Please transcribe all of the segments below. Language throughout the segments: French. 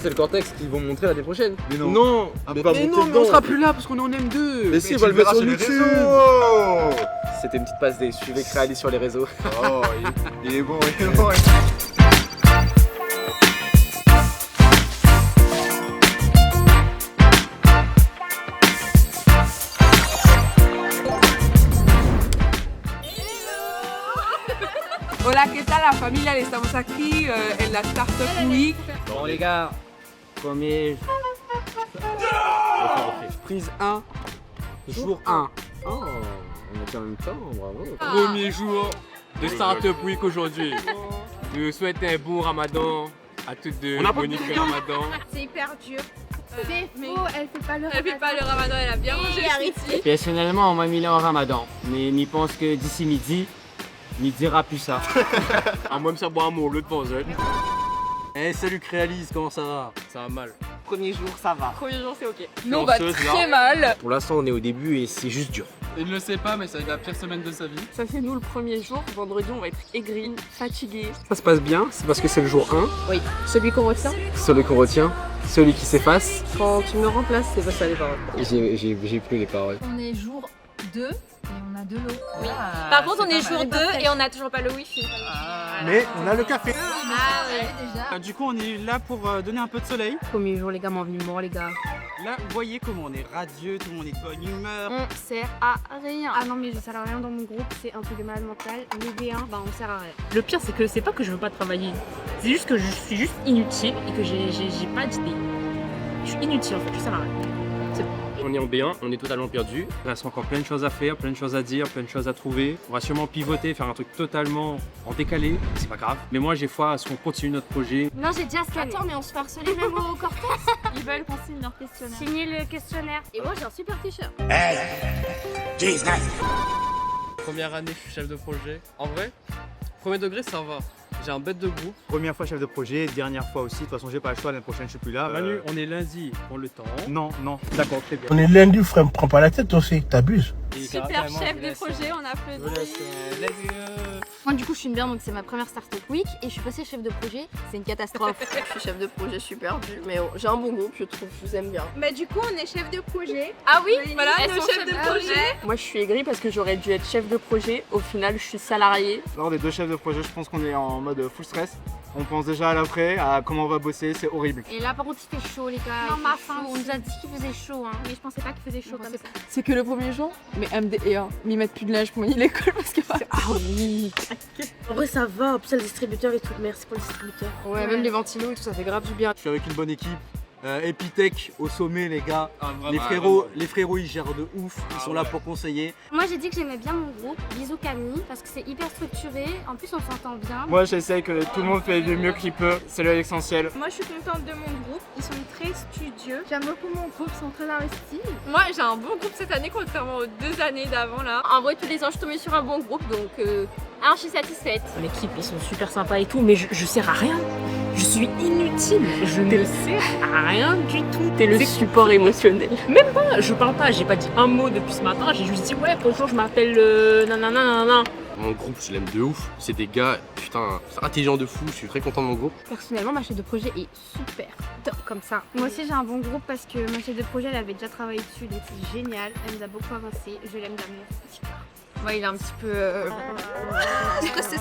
c'est le cortex qu'ils vont montrer l'année prochaine. Mais non. Non, Ah, mais, pas mais monter non, mais dedans. on sera plus là parce qu'on est en M2. Mais si, on va le mettre sur YouTube. C'était une petite passe D, suivez Créalis sur les réseaux. Oh, il est bon, il est bon. Hola, ¿qué tal la familia? Estamos aquí en la Startup Week. Bon les gars, premier... Prise 1, jour 1. Oh, on est en même temps, bravo. Premier jour de Startup Week aujourd'hui. Je vous souhaite un bon ramadan à toutes deux. On a pas Monique de Ramadan. C'est hyper dur. C'est faux, elle fait pas le Elle fait pas le ramadan, elle a bien mangé ici. Personnellement, on m'a mis là en ramadan. Mais n'y pense que d'ici midi, n'y dira plus ça. À moi, ça boit un mot, l'autre pense. Eh salut Créalis, comment ça va? Ça va mal. Premier jour, ça va. Premier jour, c'est ok. Nous, on va très mal. Pour l'instant, on est au début et c'est juste dur. Il ne le sait pas, mais ça va être la pire semaine de sa vie. Ça, c'est nous le premier jour. Vendredi, on va être aigris, fatigués. Ça se passe bien, c'est parce que c'est le jour 1. Oui. Celui qu'on retient. Celui qu'on retient, celui qui s'efface. Quand tu me remplaces, c'est pas ça les paroles. J'ai plus les paroles. On est jour 2 et on a de l'eau. Oui. Par contre, on est jour 2 et on n'a toujours pas le wifi. Mais on a le café. Ah ouais, déjà. Du coup, on est là pour donner un peu de soleil. Premier jour, les gars m'ont vu mort, les gars. Là, vous voyez comment on est radieux, tout le monde est de bonne humeur. On sert à rien. Ah non, mais je sers à rien dans mon groupe, c'est un truc de malade mental. Les B1, bah on sert à rien. Le pire, c'est que c'est pas que je veux pas travailler. C'est juste que je suis juste inutile et que j'ai pas d'idée. Je suis inutile en fait, je sers à rien. On est en B1, on est totalement perdu. Il reste encore plein de choses à faire, plein de choses à dire, plein de choses à trouver. On va sûrement pivoter, faire un truc totalement en décalé, c'est pas grave. Mais moi j'ai foi à ce qu'on continue notre projet. Non, j'ai déjà scanné. Attends, mais on se fait harceler même au cortex. Ils veulent qu'on signe leur questionnaire. Signer le questionnaire. Et moi, j'ai un super t-shirt. Première année, je suis chef de projet. En vrai, premier degré, ça va. J'ai un bête de groupe. Première fois chef de projet, dernière fois aussi. De toute façon, j'ai pas le choix. L'année prochaine, je suis plus là. Manu, on est lundi, prends le temps. Non, non. D'accord, très bien. On est lundi, frère, me prends pas la tête aussi, t'abuses. Super chef de projet, on applaudit. Moi, du coup, je suis une bien, donc c'est ma première Startup Week et je suis passée chef de projet. C'est une catastrophe. Je suis chef de projet, je suis perdue. Mais j'ai un bon groupe, je trouve, je vous aime bien. Mais du coup, on est chef de projet. Ah oui, Voilà, elles nos sont chefs de projet. Moi, je suis aigrie parce que j'aurais dû être chef de projet. Au final, je suis salariée. Lors des deux chefs de projet, je pense qu'on est en mode full stress. On pense déjà à l'après, à comment on va bosser, c'est horrible. Et là, par contre, il fait chaud, les gars. Non, Il ma fait femme chaud. On nous a dit qu'il faisait chaud, hein. Mais je pensais pas qu'il faisait chaud comme ça. C'est que le premier jour, mais MDE1. M'y mettre plus de neige pour m'y l'école parce que. Ah oui. En vrai, ça va. En plus, il y a le distributeur et tout. Merci pour le distributeur. Ouais, même les ventilos et tout, ça fait grave du bien. Je suis avec une bonne équipe. Epitech au sommet, les gars. Ah, Les frérots, ils gèrent de ouf. Ils sont là pour conseiller. Moi, j'ai dit que j'aimais bien mon groupe. Bisous Camille, parce que c'est hyper structuré. En plus, on s'entend bien. Moi, j'essaie que tout le monde fait du mieux qu'il peut. C'est l'essentiel. Moi, je suis contente de mon groupe. Ils sont très studieux. J'aime beaucoup mon groupe, ils sont très investis. Moi, j'ai un bon groupe cette année, contrairement aux 2 années d'avant là. En vrai, tous les ans, je suis tombée sur un bon groupe, donc Alors, je suis satisfaite. L'équipe, ils sont super sympas et tout, mais je sers à rien. Je suis inutile. Je ne sers à rien du tout. t'es le support émotionnel. Même pas, je parle pas. J'ai pas dit un mot depuis ce matin. J'ai juste dit ouais, bonjour, je m'appelle nanana. Mon groupe, je l'aime de ouf. C'est des gars, putain, c'est intelligent de fou. Je suis très content de mon groupe. Personnellement, ma chef de projet est super top comme ça. Moi aussi, j'ai un bon groupe parce que ma chef de projet, elle avait déjà travaillé dessus, donc c'est génial. Elle nous a beaucoup avancé. Je l'aime d'amour. Ouais, il est un petit peu. Stressé.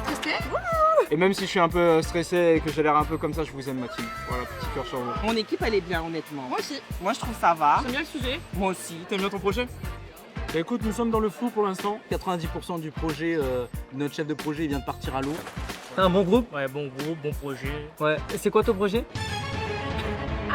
Et même si je suis un peu stressé et que j'ai l'air un peu comme ça, je vous aime, ma team. Voilà, petit cœur sur vous. Mon équipe, elle est bien, honnêtement. Moi aussi. Moi, je trouve ça va. J'aime bien le sujet. Moi aussi. T'aimes bien ton projet? Bah, écoute, nous sommes dans le flou pour l'instant. 90% du projet, notre chef de projet, il vient de partir à l'eau. T'as un bon groupe? Ouais, bon groupe, bon projet. Ouais. Et c'est quoi ton projet?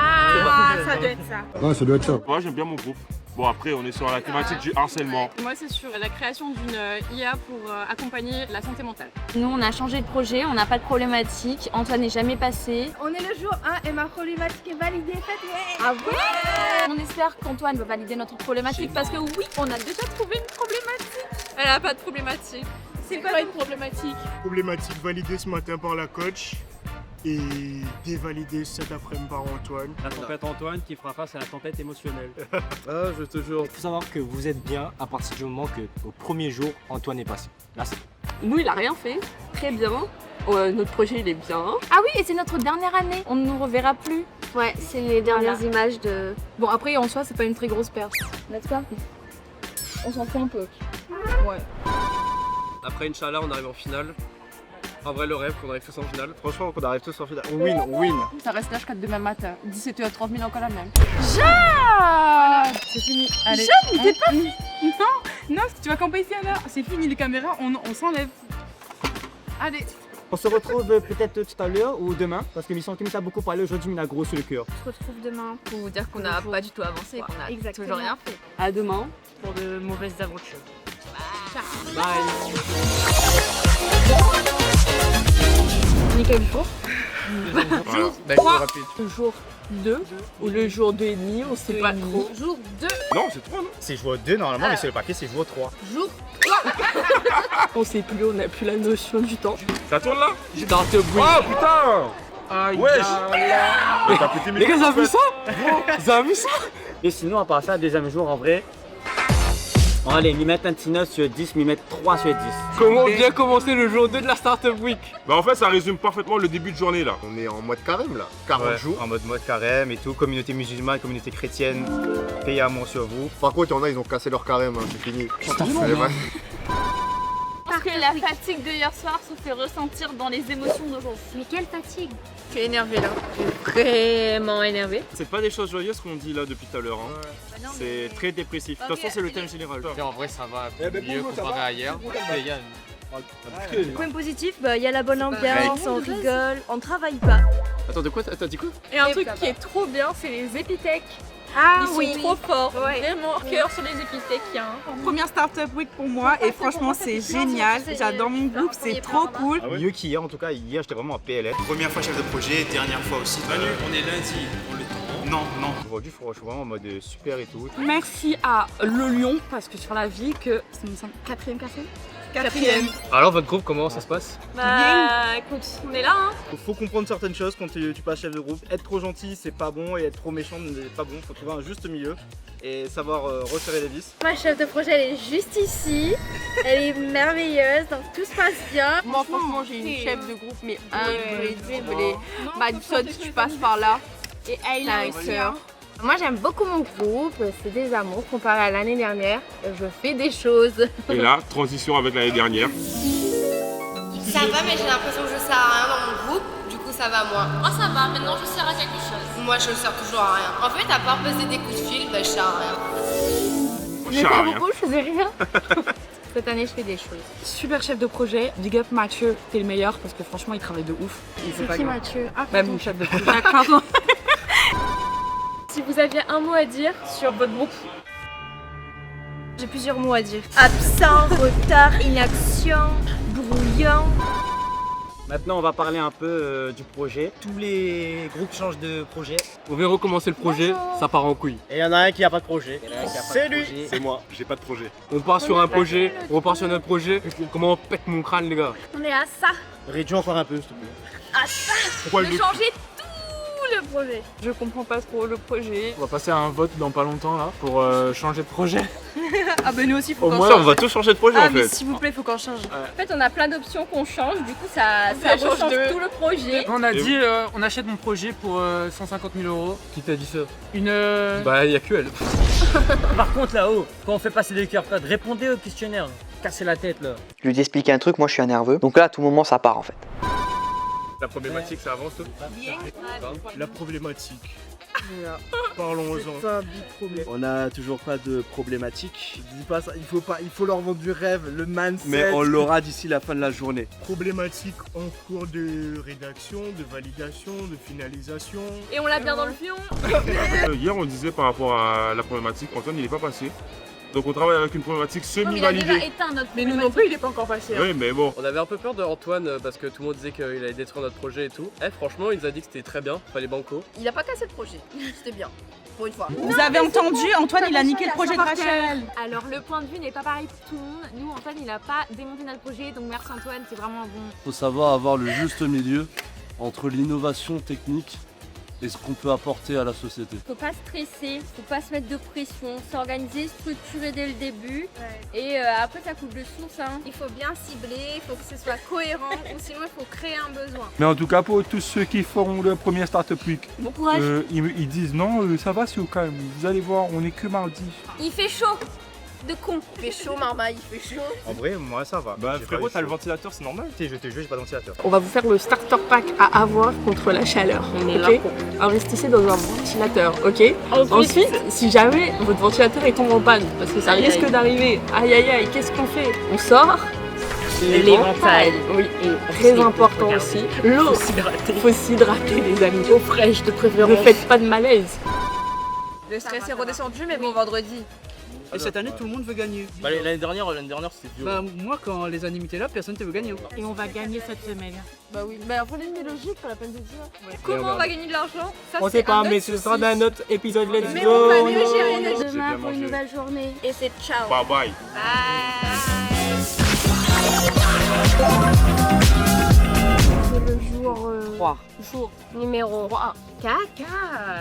Ah, ça doit être ça. Ouais, ça doit être ça. Moi j'aime bien mon groupe. Bon après on est sur la thématique du harcèlement. Moi, c'est sur la création d'une IA pour accompagner la santé mentale. Nous, on a changé de projet, on n'a pas de problématique. Antoine n'est jamais passé. On est le jour 1 et ma problématique est validée. Faites ouais. Ah ouais. On espère qu'Antoine va valider notre problématique parce que oui, On a déjà trouvé une problématique. Elle a pas de problématique. C'est quoi une problématique? Problématique validée ce matin par la coach et dévalidée cet après-midi par Antoine. La tempête Antoine qui fera face à la tempête émotionnelle. Ah, je te jure. Il faut savoir que vous êtes bien à partir du moment que au premier jour, Antoine est passé. Là, c'est Nous, il a rien fait. Très bien. Notre projet, il est bien. Ah oui, et c'est notre dernière année. On ne nous reverra plus. Ouais, c'est les dernières images de... Bon, après, en soi, c'est pas une très grosse perte. N'est-ce pas? On s'en fout un peu. Ouais. Après, Inch'Allah, on arrive en finale. En vrai, le rêve qu'on arrive tous en finale. Franchement, qu'on arrive tous en finale. On win. Ça reste l'âge 4 demain matin. 17h30 000 encore la même. Jade! C'est fini. Allez. Jade, mais t'es pas fini. Non, tu vas camper ici alors. C'est fini les caméras, on s'enlève. Allez. On se retrouve peut-être tout à l'heure ou demain, parce que Mission Kim a beaucoup parlé aujourd'hui, mais il a gros sur le cœur. On se retrouve demain. Pour vous dire qu'on n'a pas du tout avancé, qu'on a Exactement. toujours rien fait. À demain pour de mauvaises aventures. Nickel jour. Jour 3, Le jour 2 ou le jour 2,5, on sait pas trop. Jour 2. Non, c'est 3, non? C'est joueur 2 normalement, mais sur le paquet, c'est joueur 3. Jour 3. On sait plus, on n'a plus la notion du temps. Ça tourne là? Start up week. Oh putain! Wesh! T'as pété mes Les gars, vous couilles, avez vu ça? Vous avez vu ça? Et sinon, à part ça, deuxième jour, en vrai, on va aller m'y mettre un petit 9 sur 10, m'y mettre 3 sur 10. Comment bien commencer le jour 2 de la Startup Week? Bah en fait, ça résume parfaitement le début de journée là. On est en mode carême là, 40 jours. En mode carême et tout, communauté musulmane, communauté chrétienne, paix et amour sur vous. Par contre, il y en a, ils ont cassé leur carême, hein, c'est fini. Parce que la fatigue de hier soir se fait ressentir dans les émotions d'aujourd'hui. Mais quelle fatigue! Je suis énervée là. Vraiment énervée. C'est pas des choses joyeuses qu'on dit là depuis tout à l'heure. Hein. C'est très dépressif. De toute façon, c'est le thème général. En vrai, ça va mieux comparé à hier. Mais Yann, Point positif, il y a la bonne ambiance, on rigole, on travaille pas. attends, de quoi t'as dit quoi? Et un truc qui est trop bien, c'est les épithèques. Ah Ils sont trop forts. Vraiment, cœur sur les épithèques. Première Startup Week pour moi et franchement c'est génial. J'adore mon groupe, c'est trop cool. Mieux qu'hier, en tout cas, hier j'étais vraiment en PLS. Première fois chef de projet, dernière fois aussi. Manu, on est lundi, on le temps. Non. Aujourd'hui, je suis vraiment en mode super et tout. Merci à Le Lion parce que sur la vie que c'est mon Quatrième café? Alors, votre groupe, comment ça se passe? Bah écoute, on est là hein. Faut comprendre certaines choses quand tu passes chef de groupe. Être trop gentil, c'est pas bon, et être trop méchant, c'est pas bon. Faut trouver un juste milieu et savoir resserrer les vis. Ma chef de projet, elle est juste ici. Elle est merveilleuse, donc tout se passe bien. Moi, franchement, j'ai une chef de groupe, mais incroyable. Madison, si tu passes par là. Et elle T'as un aussi. cœur. Moi j'aime beaucoup mon groupe, c'est des amours comparé à l'année dernière. Je fais des choses. Et là, transition avec l'année dernière. Ça va, mais j'ai l'impression que je sers à rien dans mon groupe, du coup ça va moins. Moi ça va, maintenant je sers à quelque chose. Moi je sers toujours à rien. En fait, à part passer des coups de fil, bah, je sers à rien. Mais pas beaucoup, je faisais rien. Cette année je fais des choses. super chef de projet. Big up Mathieu, t'es le meilleur parce que franchement il travaille de ouf. C'est qui Mathieu? Bah mon chef de projet. Pardon. Si vous aviez un mot à dire sur votre groupe. J'ai plusieurs mots à dire. Absent, retard, inaction, brouillon. Maintenant, on va parler un peu du projet. Tous les groupes changent de projet. On veut recommencer le projet, ça part en couille. Et il y en a un qui a pas de projet. C'est lui. C'est moi, j'ai pas de projet. On part sur un projet, on repart sur notre projet. Comment on pète mon crâne, les gars? On est à ça. Réduis encore un peu, s'il te plaît. À ça. Pourquoi De changer tout le projet. Je comprends pas trop le projet. On va passer à un vote dans pas longtemps là pour changer de projet. Ah bah nous aussi, faut Au qu'on moins, change. on va tous changer de projet Ah en mais fait. s'il vous plaît, faut qu'on change. En fait, on a plein d'options qu'on change, du coup ça change rechange de- tout le projet. On a Et dit on achète mon projet pour 150 000 €. Qui t'a dit ça? Une. Bah, y'a que elle. Par contre là-haut, quand on fait passer des QR codes, répondez au questionnaire. Cassez la tête là. Je lui ai expliqué un truc, moi je suis un nerveux. Donc là à tout moment ça part en fait. La problématique, ça avance. La problématique. Parlons-en. On n'a toujours pas de problématique. Je dis pas ça, il faut leur vendre du rêve, le mindset. Mais on l'aura d'ici la fin de la journée. Problématique en cours de rédaction, de validation, de finalisation. Et on l'a bien dans le fion. Hier, on disait par rapport à la problématique, Antoine, il est pas passé. Donc on travaille avec une problématique Il a déjà semi-validée. éteint notre Mais nous non plus, il est pas encore passé. Oui, mais bon. On avait un peu peur de Antoine parce que tout le monde disait qu'il allait détruire notre projet et tout. Franchement, il nous a dit que c'était très bien, fallait banco. Il a pas cassé le projet, c'était bien. Pour une fois. Vous avez entendu, Antoine il a niqué le projet de Rachel. Alors le point de vue n'est pas pareil pour tout le monde. Nous Antoine il a pas démonté notre projet, donc merci Antoine, c'est vraiment un bon. Faut savoir avoir le juste milieu entre l'innovation technique et ce qu'on peut apporter à la société. Faut pas stresser, faut pas se mettre de pression, s'organiser, structurer dès le début et après ça coupe de source. Hein. Il faut bien cibler, il faut que ce soit cohérent ou sinon il faut créer un besoin. Mais en tout cas, pour tous ceux qui feront le premier Startup Week, bon courage. Ils disent non, ça va, c'est au calme. Vous allez voir, on est que mardi. Il fait chaud de con. Il fait chaud, Marmaille, il fait chaud. En vrai, moi ça va. Bah frérot, t'as le ventilateur, c'est normal. Je te jure, j'ai pas de ventilateur. On va vous faire le starter pack à avoir contre la chaleur. On est là pour. Investissez dans un ventilateur, ok? Ensuite, si jamais votre ventilateur est tombé en panne, parce que ça risque d'arriver, aïe aïe aïe, qu'est-ce qu'on fait? On sort l'éventail. Oui, et très important aussi. L'eau. Faut s'hydrater, les amis. Eau fraîche de préférence. Ne faites pas de malaise. Le stress est redescendu, mais bon, vendredi. Et cette année, tout le monde veut gagner. Bah, l'année dernière c'était violent. Bah, moi, quand les animés étaient là, personne ne veut gagner. Et on va gagner cette semaine. Bah oui, mais après une logique, pas la peine de dire. Comment on va gagner de l'argent? On sait pas, mais ce sera dans notre épisode Let's Mais Go. on va mieux gérer notre Demain pour une nouvelle journée. Et c'est ciao. Bye bye. C'est le jour 3. Jour numéro 3.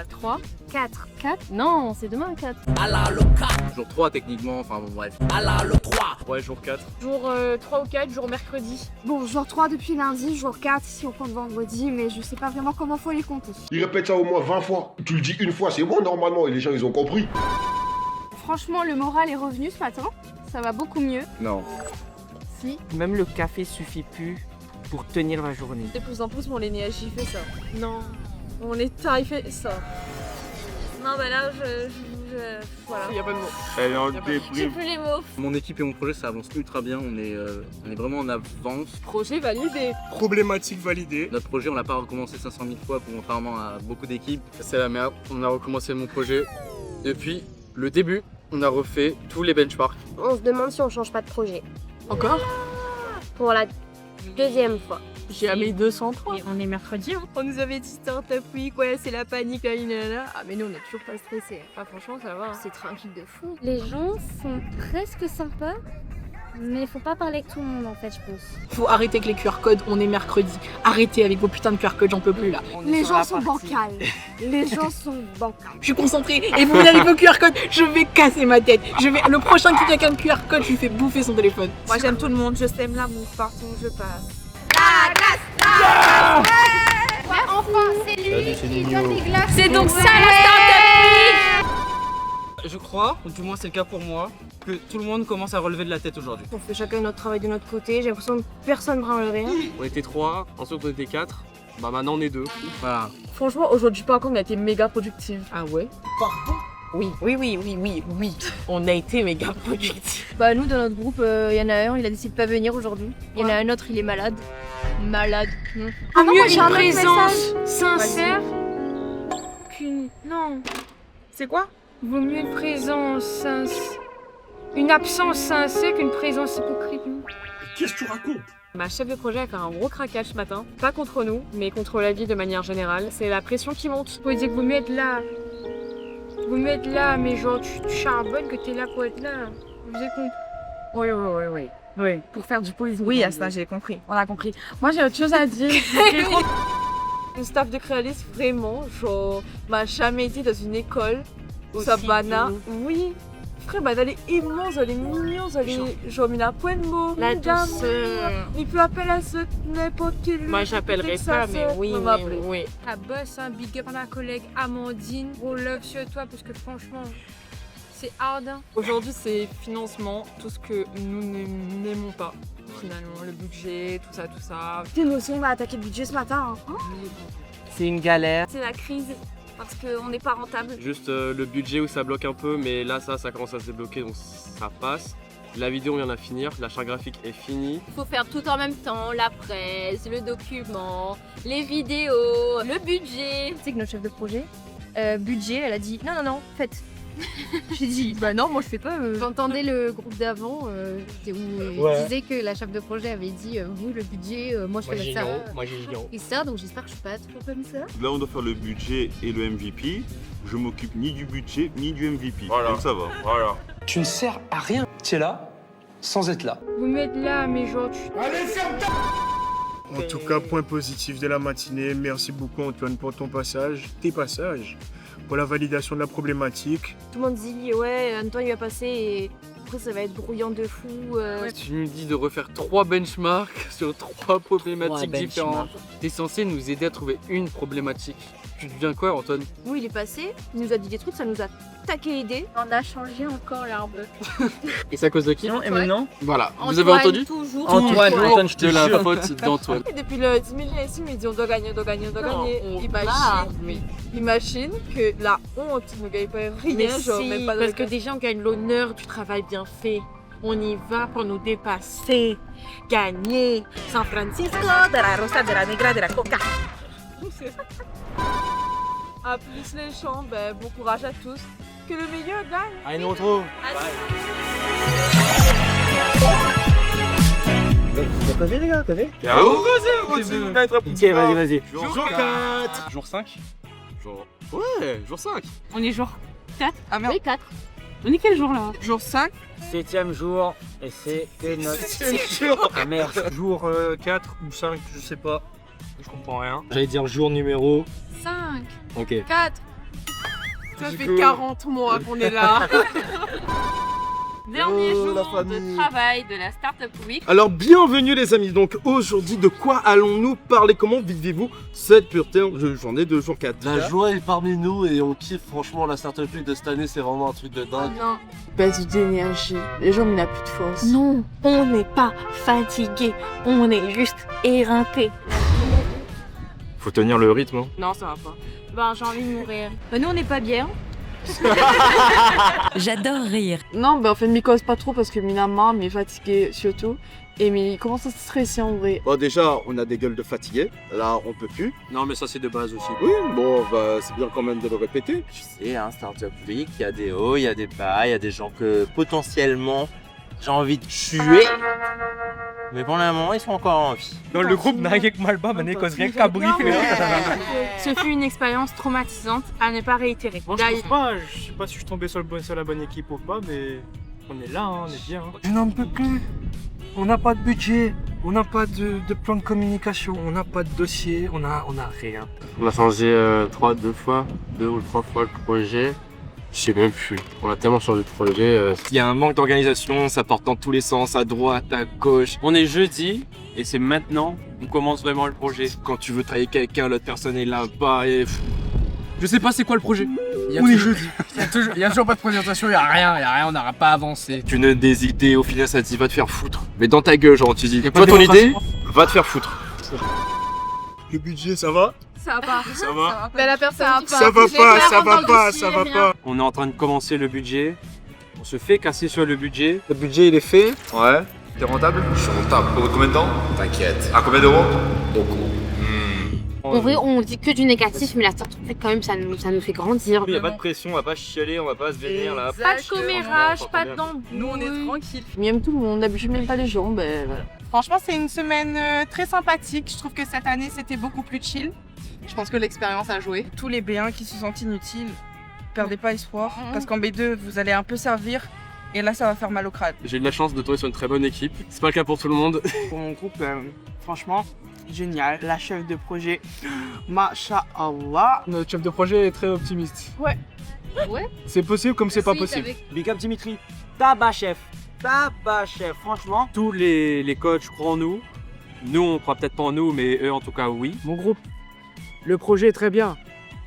3 4. 4 Non, c'est demain 4. Jour 3 techniquement, enfin bon bref. Ouais, jour 4. Jour 3 ou 4, jour mercredi. Bon, jour 3 depuis lundi, jour 4 si on compte vendredi, mais je sais pas vraiment comment faut les compter. Il répète ça au moins 20 fois. Tu le dis une fois, c'est bon normalement, et les gens ils ont compris. Franchement, le moral est revenu ce matin. Ça va beaucoup mieux. Non. Si. Même le café suffit plus pour tenir la journée. De plus en plus, mon énergie fait ça. Non. Mon état, il fait ça. Non, bah là, voilà. Il y a pas de mots. Elle est en J'ai déprime. plus les mots. Mon équipe et mon projet ça avance ultra bien, on est vraiment en avance. Projet validé. Problématique validée. Notre projet on l'a pas recommencé 500 000 fois contrairement à beaucoup d'équipes. C'est la merde, on a recommencé mon projet depuis le début. On a refait tous les benchmarks. On se demande si on change pas de projet. Encore? Pour la deuxième fois. J'ai mis 203. Et on est mercredi. Hein. On nous avait dit Startup Week, ouais, c'est la panique, là, là. Ah, mais nous, on est toujours pas stressés. Ah, franchement, ça va. C'est tranquille de fou. Les gens sont presque sympas, mais faut pas parler avec tout le monde en fait, je pense. Faut arrêter avec les QR codes, on est mercredi. Arrêtez avec vos putains de QR codes, j'en peux plus là. Les gens sont bancals. Les gens sont bancals. Je suis concentrée et vous venez avec vos QR codes, je vais casser ma tête. Le prochain qui vient avec un QR code, je lui fais bouffer son téléphone. Moi, j'aime tout le monde, je sème l'amour partout où je passe. Ouais, enfin, c'est lui qui donne des glaces. C'est donc ça la Startup Week. Je crois, ou du moins c'est le cas pour moi, que tout le monde commence à relever de la tête aujourd'hui. On fait chacun notre travail de notre côté, j'ai l'impression que personne ne branle rien. On était 3, ensuite on était 4. Bah maintenant on est 2. Voilà. Franchement, aujourd'hui, par contre, on a été méga productive. Ah ouais? Oui. On a été méga productifs. Bah nous dans notre groupe, il y en a un, il a décidé de pas venir aujourd'hui. Il y en a un autre, il est malade. Malade. Ah non, Mieux moi, j'ai une un autre présence message. sincère qu'une... Non. C'est quoi? Vaut mieux une présence sincère... Une absence sincère qu'une présence hypocrite. Qu'est-ce que tu racontes? Ma chef de projet a fait un gros craquage ce matin. Pas contre nous, mais contre la vie de manière générale. C'est la pression qui monte. Faut dire que vous mieux être là. Vous mieux être là, mais genre tu charbonnes que t'es là pour être là. Vous avez compris? Oui. Pour faire du poésie. Oui, à ça, j'ai compris. On a compris. Moi, j'ai autre chose à dire. Une staff de créaliste, vraiment, genre, m'a jamais été dans une école où Sabana. Oui. Frère, bah, elle est immense, elle est mignonne, elle est genre, il n'a point de mots. La douceur. Il peut appeler à ce n'importe quel. Moi, j'appellerais ça, mais oui. La boss, un big up à ma collègue Amandine. Gros love sur toi, parce que franchement, c'est hard. Aujourd'hui, c'est financement, tout ce que nous n'aimons pas. Finalement, le budget, tout ça. T'es émotion, on va attaquer le budget ce matin. Hein. C'est une galère. C'est la crise, parce qu'on n'est pas rentable. Juste le budget où ça bloque un peu, mais là ça commence à se débloquer donc ça passe. La vidéo on vient de finir, la charte graphique est finie. Il faut faire tout en même temps, la presse, le document, les vidéos, le budget. Tu sais que notre chef de projet, budget, elle a dit non, faites. J'ai dit bah non, moi je fais pas. J'entendais le groupe d'avant où il disait que la chef de projet avait dit vous le budget, moi je fais ça. Moi j'ai dit non. Et ça, donc j'espère que je suis pas toujours comme ça. Là on doit faire le budget et le MVP. Je m'occupe ni du budget ni du MVP. Voilà. Donc ça va. Voilà. Tu ne sers à rien. Tu es là sans être là. Vous mieux être là, mais genre tu... En tout cas, point positif de la matinée. Merci beaucoup Antoine pour tes passages, pour la validation de la problématique. Tout le monde dit ouais, Antoine il va passer et après ça va être brouillant de fou. Tu nous dis de refaire 3 benchmarks sur 3 problématiques différentes. T'es censé nous aider à trouver une problématique. Tu deviens quoi Antoine? Oui, il est passé, il nous a dit des trucs, ça nous a taqué l'idée. On a changé encore l'arbre. Et c'est à cause de qui? Non, et maintenant? Voilà, Antoine, vous avez entendu? toujours. Antoine, je te de la jure. faute d'Antoine. Et depuis le 10 000 ici, il me dit on doit gagner, on doit gagner, on doit gagner. Imagine que la honte ne gagne pas rien, Mais genre si, même pas de parce que déjà on gagne l'honneur du travail bien fait. On y va pour nous dépasser, gagner. San Francisco, de la Rosa, de la Negra, de la Coca. À plus les champs, bon courage à tous. Que le meilleur gagne. Allez, nous retrouve. T'as pas vu les gars, t'as vu? Ok, vas-y. Jour 4. Jour 5. Ouais, jour 5. On est jour 4? Ah merde. Oui, 4. On est quel jour là? Jour 5. 7ème jour, et c'est notre 7ème jour. Ah merde. Jour 4 ou 5, je sais pas. Je comprends rien. J'allais dire jour numéro. 5, Ok. 4. Ça fait 40 mois qu'on est là. Dernier Oh, jour la famille. de travail de la Startup Week. Alors bienvenue les amis, donc aujourd'hui de quoi allons-nous parler? Comment vivez-vous cette putain de journée de jour 4? La joie est parmi nous et on kiffe franchement la Startup Week de cette année, c'est vraiment un truc de dingue. Non. Baisse d'énergie. Les gens, mais n'a plus de force. Non, on n'est pas fatigué, on est juste éreinté. Faut tenir le rythme. Hein. Non, ça va pas. Ben j'ai envie de mourir. Nous on n'est pas bien. J'adore rire. Non, en fait, m'y cause pas trop parce que Minama m'est fatiguée surtout. Et mais il commence à stresser en vrai. Bon déjà on a des gueules de fatigués, là on peut plus. Non, mais ça c'est de base aussi. Oui bon bah c'est bien quand même de le répéter. Tu sais, hein, Startup Week, il y a des hauts, il y a des bas, il y a des gens que potentiellement j'ai envie de tuer. Mais pour le moment, ils sont encore en vie. Dans le groupe Nagek Malba, on cause rien qu'à briefer. Ce fut une expérience traumatisante à ne pas réitérer. Moi, je sais pas si je suis tombé sur la bonne équipe ou pas, mais on est là, hein, on est bien. Je n'en peux plus. On n'a pas de budget, on n'a pas de plan de communication, on n'a pas de dossier, on a rien. On a changé 2 ou 3 fois le projet. Je sais même plus. On a tellement changé de projet. Il y a un manque d'organisation, ça part dans tous les sens, à droite, à gauche. On est jeudi et c'est maintenant qu'on commence vraiment le projet. Quand tu veux travailler avec quelqu'un, l'autre personne est là-bas et... Je sais pas c'est quoi le projet. On est jeudi. Il y a toujours pas de présentation, il y a rien, on n'aura pas avancé. Tu donnes des idées, au final ça te dit va te faire foutre. Mais dans ta gueule genre tu dis, Y a toi pas de ton idée, démocratie. va te faire foutre. Le budget, ça va? Ça va pas. Ça va. Mais la personne Ça va pas. On est en train de commencer le budget. On se fait casser sur le budget. Le budget il est fait. Ouais. T'es rentable? Je suis rentable. Pour combien de temps? T'inquiète. À combien d'euros? Beaucoup. En vrai, on dit que du négatif, mais la Startup Week quand même, ça nous fait grandir. Il n'y a pas de pression, on va pas chialer, on va pas se vénérer là. Pas de commérage, pas d'embrouille. Nous, on est tranquille. Mais même tout le monde, d'habitude, même pas les gens, voilà. Franchement, c'est une semaine très sympathique. Je trouve que cette année, c'était beaucoup plus chill. Je pense que l'expérience a joué. Tous les B1 qui se sentent inutiles, perdez pas espoir. Parce qu'en B2, vous allez un peu servir. Et là, ça va faire mal au crâne. J'ai eu de la chance de tomber sur une très bonne équipe. C'est pas le cas pour tout le monde. Pour mon groupe, franchement, génial. La chef de projet, Masha'Allah. Notre chef de projet est très optimiste. Ouais. Ouais. C'est possible comme c'est pas possible. Big up Dimitri. Tabac chef, franchement. Tous les coachs croient en nous. Nous, on croit peut-être pas en nous, mais eux, en tout cas, oui. Mon groupe, le projet est très bien.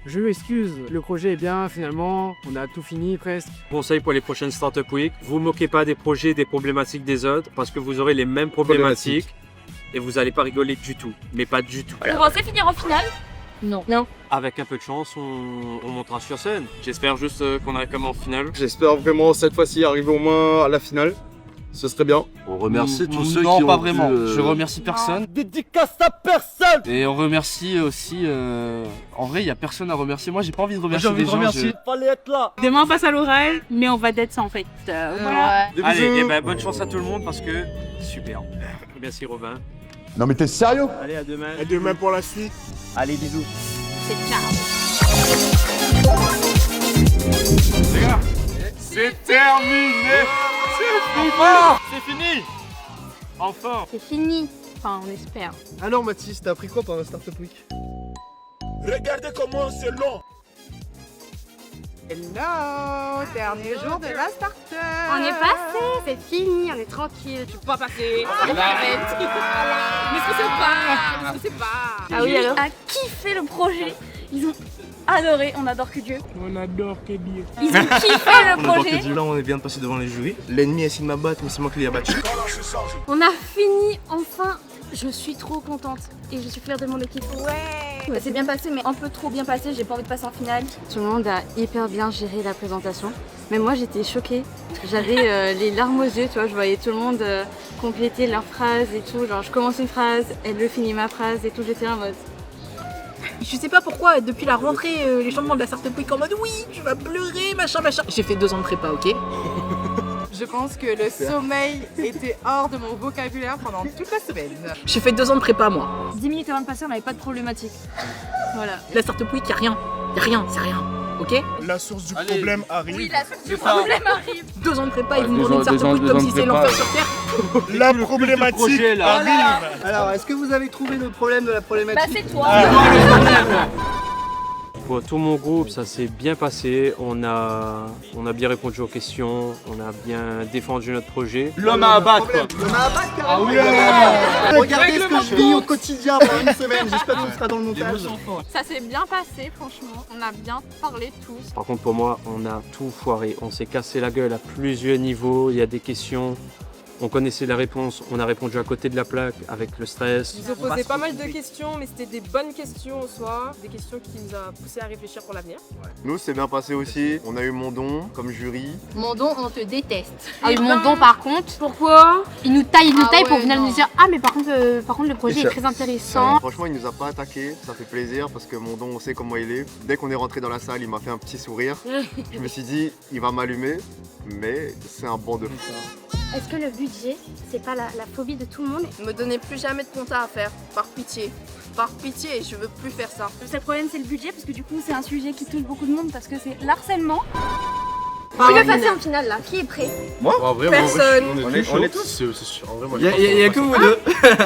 Je m'excuse, le projet est bien finalement, on a tout fini presque. Conseil pour les prochaines Startup Week, vous moquez pas des projets, des problématiques des autres, parce que vous aurez les mêmes problématiques et vous allez pas rigoler du tout, mais pas du tout. Vous pensez finir en finale? Non. Avec un peu de chance, on montera sur scène. J'espère juste qu'on arrive comme en finale. J'espère vraiment cette fois-ci arriver au moins à la finale. Ce serait bien. On remercie tous ceux qui Non, ont pas pu, vraiment. Je remercie personne. Dédicace à personne. Et on remercie aussi... En vrai, il n'y a personne à remercier. Moi, j'ai pas envie de remercier des gens. Fallait être là. Demain on passe à l'oral, mais on va d'être ça en fait. Voilà. Allez, et ben bonne chance à tout le monde parce que super. Merci Robin. Non mais t'es sérieux? Allez, à demain. À demain pour la suite. Allez, bisous. C'est ciao. Les gars, c'est terminé. C'est fini. Enfin. C'est fini. Enfin, on espère. Alors Mathis, t'as appris quoi pendant la Startup Week? Regardez comment c'est long. Hello, dernier jour de la start-up. On est passé, c'est fini, on est tranquille. Je peux pas passer. Mais ce que c'est pas. Ah oui, alors a kiffé le projet. Ils ont adoré, on adore que Dieu. On adore que Dieu. Ils ont kiffé le projet. Là, on vient de passer devant les jurys. L'ennemi essaie de m'abattre, mais c'est moi qui l'ai abattu. On a fini enfin. Je suis trop contente et je suis fière de mon équipe. Ça s'est bien passé, mais un peu trop bien passé, j'ai pas envie de passer en finale. Tout le monde a hyper bien géré la présentation. Mais moi j'étais choquée. J'avais les larmes aux yeux, tu vois, je voyais tout le monde compléter leurs phrases et tout. Genre je commence une phrase, elle le finit ma phrase et tout, j'étais en mode... Je sais pas pourquoi, depuis la rentrée, les changements de la Startup Week en mode oui, tu vas pleurer, machin. J'ai fait 2 ans de prépa, ok? Je pense que le sommeil était hors de mon vocabulaire pendant toute la semaine. J'ai fait 2 ans de prépa, moi. 10 minutes avant de passer, on n'avait pas de problématique. Voilà. La Startup Week, y'a rien, c'est rien, ok? La source du problème arrive. Oui, la source du problème arrive. 2 ans de prépa et vous me demandez une Startup Week comme si c'est l'enfer sur Terre. La problématique arrive. Alors, est-ce que vous avez trouvé le problème de la problématique? Bah c'est toi. Pour tout mon groupe, ça s'est bien passé. On a bien répondu aux questions, on a bien défendu notre projet. L'homme à abattre, quoi. L'homme à abattre, carrément. Ah oui, regardez ce que je vis au quotidien pendant une semaine. J'espère que ce sera dans le montage. Ça s'est bien passé, franchement. On a bien parlé tous. Par contre, pour moi, on a tout foiré. On s'est cassé la gueule à plusieurs niveaux. Il y a des questions. On connaissait la réponse, on a répondu à côté de la plaque avec le stress. Ils ont posé pas mal de questions, mais c'était des bonnes questions au soir. Des questions qui nous ont poussé à réfléchir pour l'avenir. Nous, c'est bien passé aussi. On a eu Mondon comme jury. Mondon, on te déteste. Ah oui, Mondon par contre. Pourquoi? Il nous taille pour ouais, venir nous dire ah mais par contre le projet est très intéressant. Franchement, il nous a pas attaqué. Ça fait plaisir parce que Mondon, on sait comment il est. Dès qu'on est rentré dans la salle, il m'a fait un petit sourire. Je me suis dit, il va m'allumer, mais c'est un banc de fou. Est-ce que le budget, c'est pas la phobie de tout le monde? Me donnez plus jamais de compta à faire, par pitié. Par pitié, je veux plus faire ça. Le seul problème c'est le budget parce que du coup c'est un sujet qui touche beaucoup de monde parce que c'est l'harcèlement. Qui veut passer en finale là? Qui est prêt? Moi? En vrai, personne. On est tous. C'est sûr. En vrai, moi, Il y a que vous deux.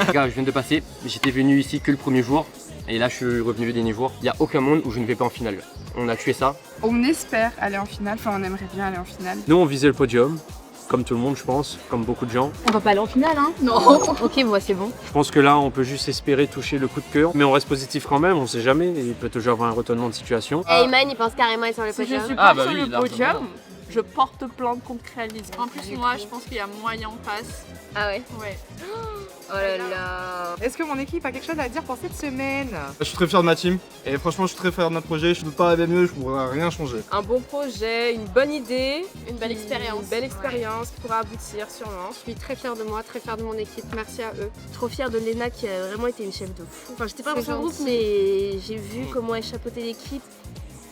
Les gars, je viens de passer. J'étais venu ici que le premier jour. Et là, je suis revenu le dernier jour. Il n'y a aucun monde où je ne vais pas en finale. On a tué ça. On espère aller en finale, enfin on aimerait bien aller en finale. Nous, on visait le podium. Comme tout le monde, je pense, comme beaucoup de gens. On va pas aller en finale, hein? Non. Ok, moi c'est bon. Je pense que là, on peut juste espérer toucher le coup de cœur. Mais on reste positif quand même, on sait jamais. Il peut toujours avoir un retournement de situation. Ayman, il pense carrément être sur le Si je podium. suis pas sur oui, le podium, Je porte plainte contre réalisme. En plus, moi, je pense qu'il y a moyen on passe. Ah ouais? Ouais. Oh là là. Est-ce que mon équipe a quelque chose à dire pour cette semaine? Je suis très fier de ma team. Et franchement, je suis très fier de notre projet. Je ne peux pas rêver mieux, je ne pourrais rien changer. Un bon projet, une bonne idée, Une belle expérience. Une belle expérience qui pourra aboutir sûrement. Je suis très fière de moi, très fière de mon équipe, merci à eux. Trop fière de Léna qui a vraiment été une chef de fou. Enfin, j'étais pas dans son groupe, mais j'ai vu comment elle chapeautait l'équipe.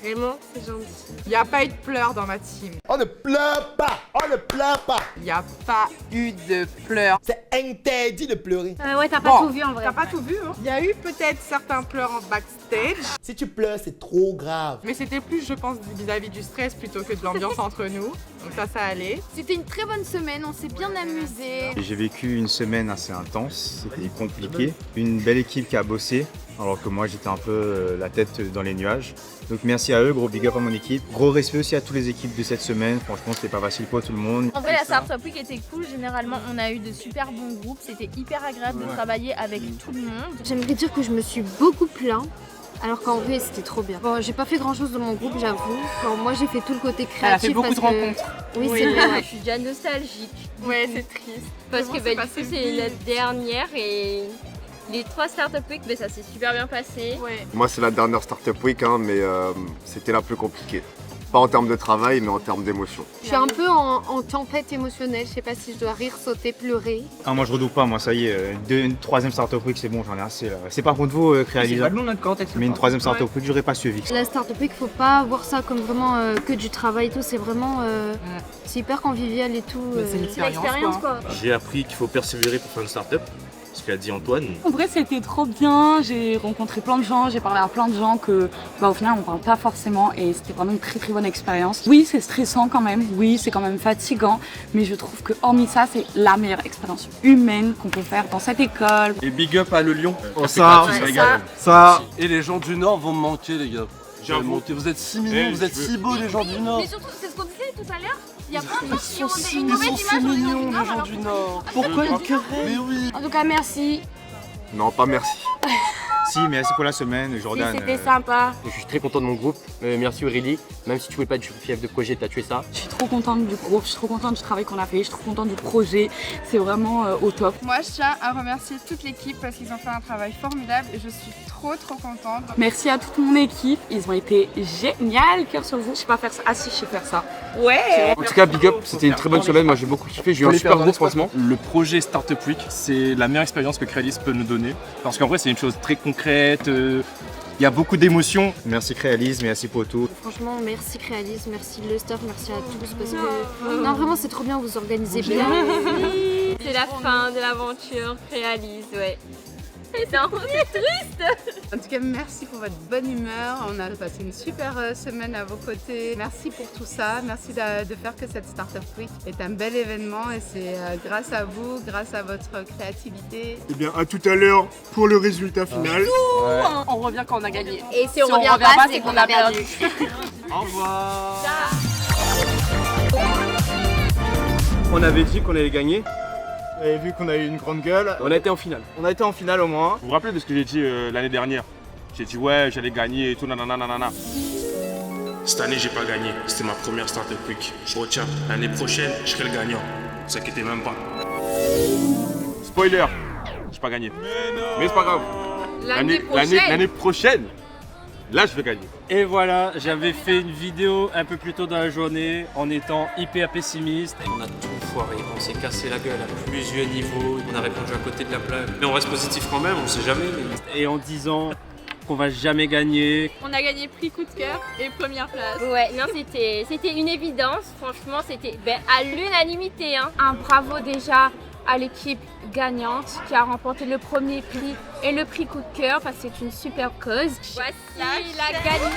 Vraiment, c'est gentil. Il n'y a pas eu de pleurs dans ma team. On ne pleure pas. On ne pleure pas. Il n'y a pas eu de pleurs. C'est interdit de pleurer. Ouais, t'as pas tout vu en vrai. T'as pas tout vu, hein? Il y a eu peut-être certains pleurs en backstage. Si tu pleures, c'est trop grave. Mais c'était plus, je pense, vis-à-vis du stress plutôt que de l'ambiance entre nous. Donc ça allait. C'était une très bonne semaine, on s'est bien amusé. J'ai vécu une semaine assez intense, c'était compliqué. Une belle équipe qui a bossé, alors que moi j'étais un peu la tête dans les nuages. Donc merci à eux, gros big up à mon équipe. Gros respect aussi à toutes les équipes de cette semaine, franchement c'était pas facile pour tout le monde. En vrai la Startup Week était cool, généralement on a eu de super bons groupes, c'était hyper agréable de travailler avec tout le monde. J'aimerais dire que je me suis beaucoup plaint. Alors qu'en vrai c'était trop bien. Bon, j'ai pas fait grand chose dans mon groupe, j'avoue. Bon, moi j'ai fait tout le côté créatif. Elle a fait beaucoup parce de que... rencontres. Oui, c'est vrai. Je suis déjà nostalgique. Ouais, c'est triste. Parce que Comment du coup c'est notre dernière et les 3 Startup Week, ça s'est super bien passé. Ouais. Moi, c'est la dernière Startup Week, hein, mais c'était la plus compliquée. Pas en termes de travail, mais en termes d'émotion. Je suis un peu en tempête émotionnelle, je sais pas si je dois rire, sauter, pleurer. Ah moi je redoute pas, moi ça y est, une troisième Startup Week c'est bon, j'en ai assez là. C'est par contre vous Créalisa. Mais une troisième Startup Week j'aurais pas suivi. La Startup Week, faut pas voir ça comme vraiment que du travail et tout, c'est vraiment c'est hyper convivial et tout. C'est une expérience, quoi. J'ai appris qu'il faut persévérer pour faire une start-up. Parce ce qu'a dit Antoine. En vrai, c'était trop bien. J'ai rencontré plein de gens, j'ai parlé à plein de gens que, au final, on parle pas forcément et c'était vraiment une très très bonne expérience. Oui, c'est stressant quand même. Oui, c'est quand même fatigant, mais je trouve que hormis ça, c'est la meilleure expérience humaine qu'on peut faire dans cette école. Et big up à Le Lyon. Ça. Et les gens du Nord vont me manquer, les gars. Vous êtes si mignons, vous êtes si beaux, les gens du Nord. Mais surtout, c'est ce qu'on disait tout à l'heure. Il y a plein de Ils sont si mignons, les gens du Nord. Pourquoi une querelle? Mais oui. En tout cas, merci. Non, pas merci. Si, merci pour la semaine, Jordan. C'était sympa. Je suis très content de mon groupe. Merci Aurélie. Même si tu pouvais pas être chef de projet, t'as tué ça. Je suis trop contente du groupe, je suis trop contente du travail qu'on a fait, je suis trop contente du projet. C'est vraiment au top. Moi, je tiens à remercier toute l'équipe parce qu'ils ont fait un travail formidable et je suis trop contente. Merci à toute mon équipe, ils ont été géniaux, cœur sur vous. Je sais pas faire ça. Ah si, je sais faire ça. Ouais. En tout cas, big up, c'était une très bonne semaine. Moi, j'ai beaucoup kiffé. J'ai eu un super groupe, franchement. Le projet Startup Week, c'est la meilleure expérience que Crealis peut nous donner. Parce qu'en vrai, c'est une chose très concrète. Il y a beaucoup d'émotions. Merci Crealis, merci pour tout. Franchement, merci Crealis, merci le staff, merci à tous parce que non vraiment c'est trop bien, vous organisez bien. C'est la fin de l'aventure Crealis, ouais. Non, c'est triste. En tout cas, merci pour votre bonne humeur. On a passé une super semaine à vos côtés. Merci pour tout ça. Merci de faire que cette Startup Week est un bel événement et c'est grâce à vous, grâce à votre créativité. Eh bien, à tout à l'heure pour le résultat final. On revient quand on a gagné. Et si on revient pas, c'est qu'on a perdu. Au revoir. On avait dit qu'on allait gagner. Et vu qu'on a eu une grande gueule, On a été en finale. On a été en finale au moins. Vous vous rappelez de ce que j'ai dit l'année dernière? J'ai dit ouais, j'allais gagner et tout, nanana. Cette année, j'ai pas gagné. C'était ma première Startup Week. Je retiens, l'année prochaine, je serai le gagnant. Ne vous inquiétez même pas. Spoiler, j'ai pas gagné. Mais c'est pas grave. L'année prochaine, là, je vais gagner. Et voilà, j'avais fait une vidéo un peu plus tôt dans la journée en étant hyper pessimiste. On a tout foiré, on s'est cassé la gueule à plusieurs niveaux, on a répondu à côté de la plaque. Mais on reste positif quand même, on sait jamais. Et en disant qu'on va jamais gagner. On a gagné prix coup de cœur et première place. Ouais, non, c'était une évidence. Franchement, c'était à l'unanimité. Hein. Un bravo déjà à l'équipe gagnante qui a remporté le premier prix et le prix coup de cœur parce que c'est une super cause. Voici la gagnante.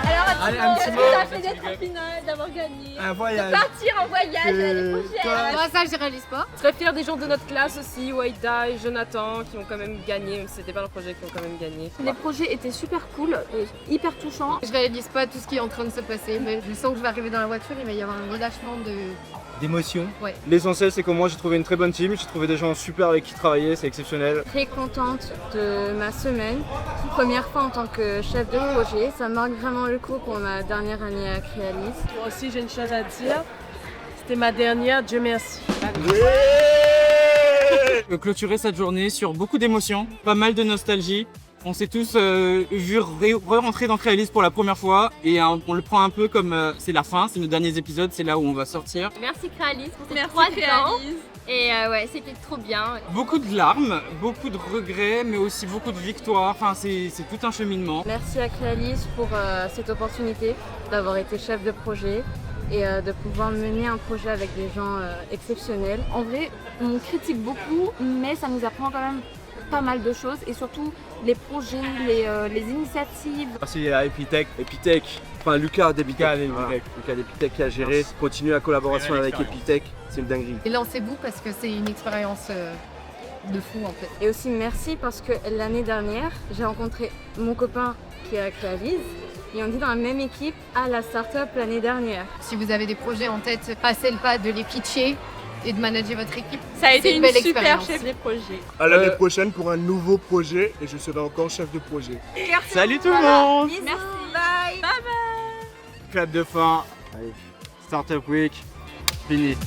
Alors, allez, un petit mot. Ça fait d'être en finale, d'avoir gagné. Un voyage. De partir en voyage l'année prochaine. Moi, ça, je réalise pas. Très fière des gens de notre classe aussi, Waïda et Jonathan, qui ont quand même gagné, même si c'était pas leur projet, qui ont quand même gagné. Les projets étaient super cool, hyper touchants. Je réalise pas tout ce qui est en train de se passer, mais je sens que je vais arriver dans la voiture, il va y avoir un relâchement d'émotion. Ouais. L'essentiel, c'est que moi, j'ai trouvé une très bonne team. J'ai trouvé des gens super avec qui travailler, c'est exceptionnel. Très contente de ma semaine. Première fois en tant que chef de projet. Ça marque vraiment le coup pour ma dernière année à Crealis. Moi aussi, j'ai une chose à dire. C'était ma dernière, Dieu merci. Clôturer cette journée sur beaucoup d'émotions, pas mal de nostalgie. On s'est tous vus re-rentrer dans Crealis pour la première fois et on le prend un peu comme c'est la fin, c'est nos derniers épisodes, c'est là où on va sortir. Merci Crealis pour ces 3 ans. Et ouais, c'était trop bien. Beaucoup de larmes, beaucoup de regrets, mais aussi beaucoup de victoires. Enfin, c'est tout un cheminement. Merci à Crealis pour cette opportunité d'avoir été chef de projet et de pouvoir mener un projet avec des gens exceptionnels. En vrai, on critique beaucoup, mais ça nous apprend quand même pas mal de choses et surtout les projets, les initiatives. Merci à Epitech, enfin Lucas d'Epitech qui a géré, continue la collaboration avec Epitech, c'est une dinguerie. Et lancez-vous parce que c'est une expérience de fou en fait. Et aussi merci parce que l'année dernière, j'ai rencontré mon copain qui est à Crealis et on dit dans la même équipe à la start-up l'année dernière. Si vous avez des projets en tête, passez le pas de les pitcher et de manager votre équipe. Ça a été une super chef de projet. À l'année prochaine pour un nouveau projet et je serai encore chef de projet. Salut tout le monde. Merci. Bye. Bye bye. Clap de fin. Allez. Startup Week. Fini.